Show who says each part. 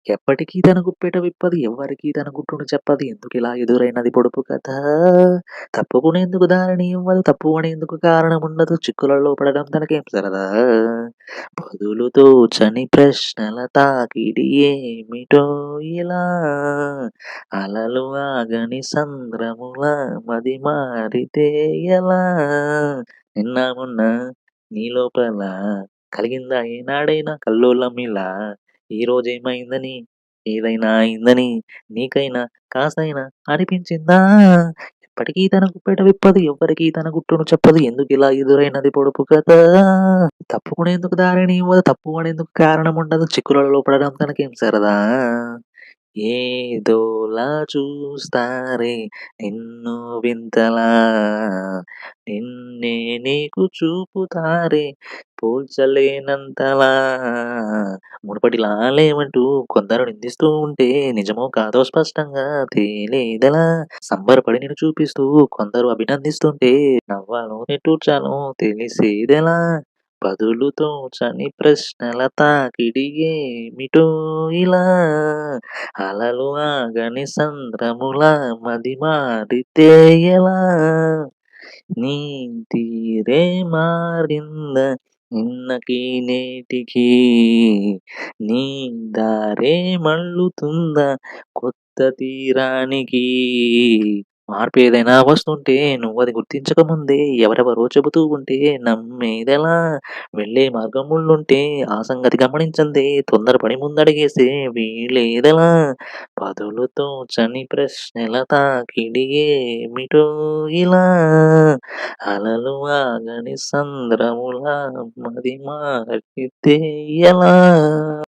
Speaker 1: ఎప్పటికీ తన గుప్పెట విప్పది ఎవ్వరికీ తన గుట్టును చెప్పది ఎందుకిలా ఎదురైనది పొడుపు కథ. తప్పుకునేందుకు దారిని ఇవ్వదు తప్పుకునేందుకు కారణముండదు చిక్కులలో పడడం తనకేం సరదా. బదులు తోచని ప్రశ్నల తాకిడి ఏమిటో ఇలా. అలలు ఆగని సంద్రముల మది మారితే ఎలా. నిన్న మొన్న నీ లోపల కలిగిందా ఏనాడైనా కల్లోలం ఇలా. ఈరోజేమైందని, ఏదైనా అయిందని నీకైనా కాస్తైనా అనిపించిందా? ఎప్పటికీ తన గుప్పెట విప్పదు ఎవ్వరికీ తన గుట్టును చెప్పదు ఎందుకిలా ఎదురైనది పొడుపు కథ. తప్పుకునేందుకు దారిని ఇవ్వదు తప్పుకునేందుకు కారణముండదు చిక్కులలో పడడం తనకేం సరదా. ఏదోలా చూస్తారే నిన్ను వింతలా. నిన్నే నీకు చూపుతారే పోల్చలేనంతలా. మునుపటిలా లేవంటూ కొందరు నిందిస్తూ ఉంటే నిజమో కాదో స్పష్టంగా తేలేదెలా. సంబరపడి నిన్ను చూపిస్తూ కొందరు అభినందిస్తుంటే నవ్వాలో నిట్టూర్చాలో తెలిసేదెలా. బదులు తోచని ప్రశ్నల తాకిడి ఏమిటో ఇలా. అలలు ఆగని సంద్రముల మది మారితే ఎలా. నీ తీరే మారిందా నిన్నకి నేటికి. నీ దారే మళ్ళుతుందా కొత్త తీరానికి. మార్పు ఏదైనా వస్తుంటే నువ్వది గుర్తించక ముందే ఎవరెవరో చెబుతూ ఉంటే నమ్మేదెలా. వెళ్ళే మార్గం ముళ్ళుంటే ఆ సంగతి గమనించందే తొందరపడి ముందడుగేసే వీలేదెలా. బదులు తోచని ప్రశ్నల తాకిడి ఏమిటో ఇలా. అలలు ఆగని సంద్రముల మది మారితే ఎలా.